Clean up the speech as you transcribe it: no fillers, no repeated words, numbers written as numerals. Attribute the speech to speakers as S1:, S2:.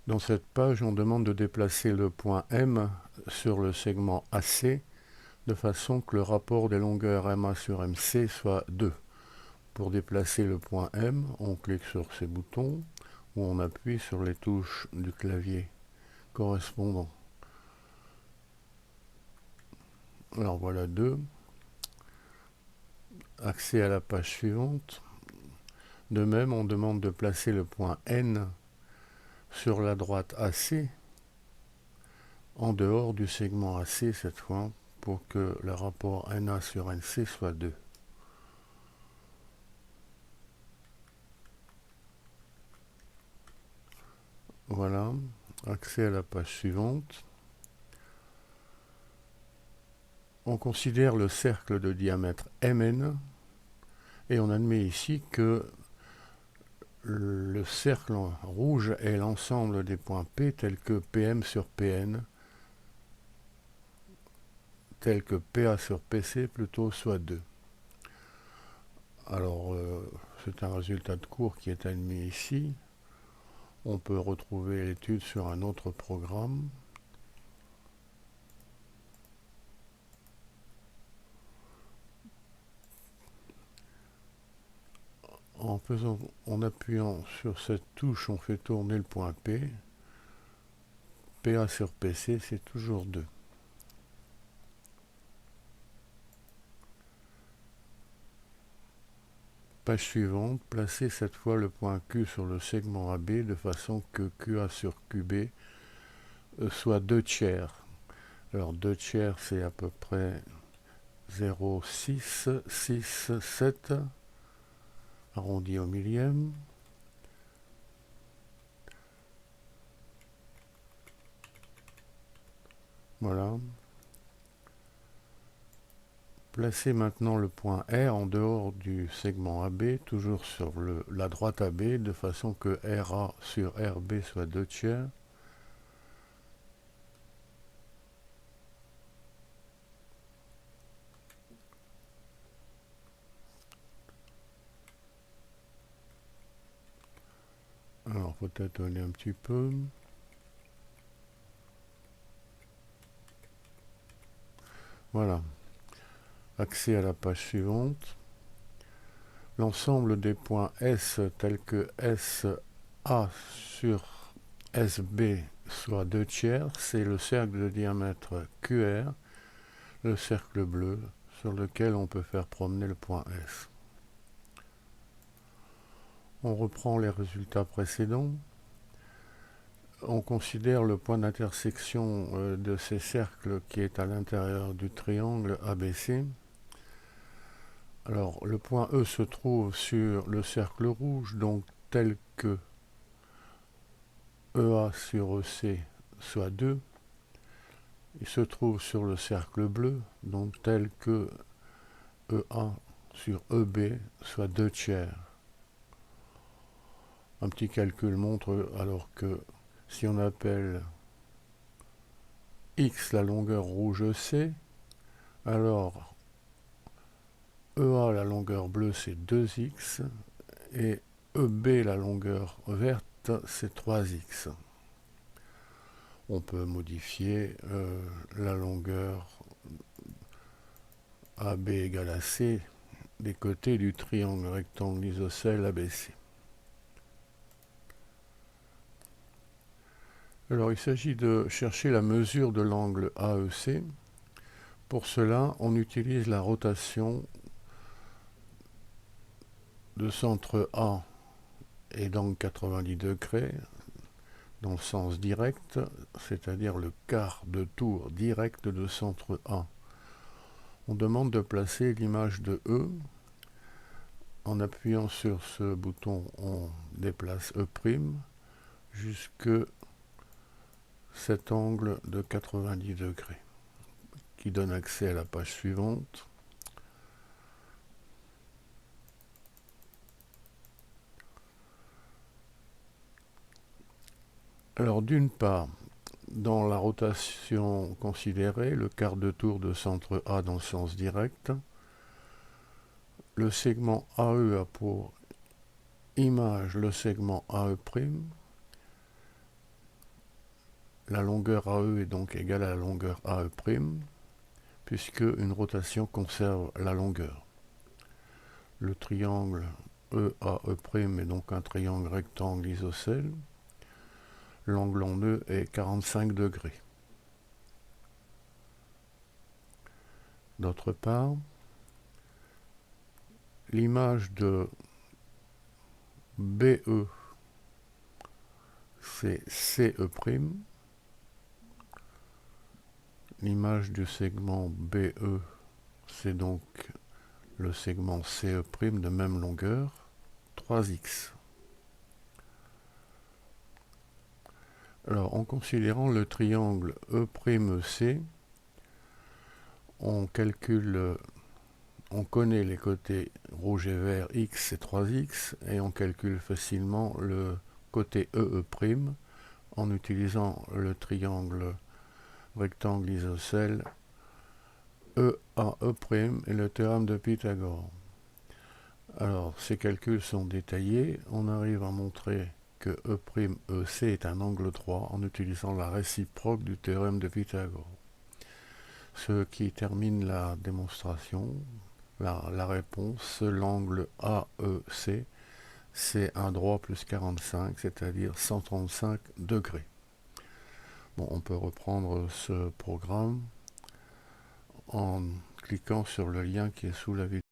S1: Dans cette page, on demande de déplacer le point M sur le segment AC de façon que le rapport des longueurs MA sur MC soit 2. Pour déplacer le point M, on clique sur ces boutons ou on appuie sur les touches du clavier correspondant. Alors voilà 2. Accès à la page suivante. De même, on demande de placer le point N sur la droite AC, en dehors du segment AC cette fois, pour que le rapport NA sur NC soit 2. Voilà, accès à la page suivante. On considère le cercle de diamètre MN et on admet ici que le cercle rouge est l'ensemble des points P tels que PM sur PN, tels que PA sur PC plutôt soit 2. Alors c'est un résultat de cours qui est admis ici. On peut retrouver l'étude sur un autre programme. En appuyant sur cette touche, on fait tourner le point P. PA sur PC, c'est toujours 2. Page suivante, placez cette fois le point Q sur le segment AB de façon que QA sur QB soit 2 tiers. Alors 2 tiers, c'est à peu près 0,667 arrondi au millième. Voilà. Placez maintenant le point R en dehors du segment AB, toujours sur la droite AB, de façon que RA sur RB soit 2 tiers. Alors peut-être aller un petit peu. Voilà. Accès à la page suivante. L'ensemble des points S tels que SA sur SB soit 2 tiers, c'est le cercle de diamètre QR, le cercle bleu, sur lequel on peut faire promener le point S. On reprend les résultats précédents. On considère le point d'intersection de ces cercles qui est à l'intérieur du triangle ABC. Alors, le point E se trouve sur le cercle rouge, donc tel que EA sur EC soit 2. Il se trouve sur le cercle bleu, donc tel que EA sur EB soit 2 tiers. Un petit calcul montre alors que si on appelle X la longueur rouge EC, alors EA la longueur bleue c'est 2X et EB la longueur verte c'est 3X. On peut modifier la longueur AB égale à C des côtés du triangle rectangle isocèle ABC. Alors il s'agit de chercher la mesure de l'angle AEC. Pour cela, on utilise la rotation de centre A et d'angle 90 degrés dans le sens direct, c'est-à-dire le quart de tour direct de centre A. On demande de placer l'image de E. En appuyant sur ce bouton, on déplace E' jusque cet angle de 90 degrés qui donne accès à la page suivante. Alors d'une part, dans la rotation considérée, le quart de tour de centre A dans le sens direct, le segment AE a pour image le segment AE', la longueur AE est donc égale à la longueur AE', puisque une rotation conserve la longueur. Le triangle EAE' est donc un triangle rectangle isocèle. L'angle en E est 45 degrés. D'autre part, l'image de BE, c'est CE'. L'image du segment BE, c'est donc le segment CE' de même longueur, 3x. Alors, en considérant le triangle E'EC, on connaît les côtés rouge et vert x et 3x, et on calcule facilement le côté EE' en utilisant le triangle rectangle isocèle EAE' et le théorème de Pythagore. Alors, ces calculs sont détaillés. On arrive à montrer que E'EC est un angle droit en utilisant la réciproque du théorème de Pythagore. Ce qui termine la démonstration, la réponse, l'angle AEC, c'est un droit plus 45, c'est-à-dire 135 degrés. Bon, on peut reprendre ce programme en cliquant sur le lien qui est sous la vidéo.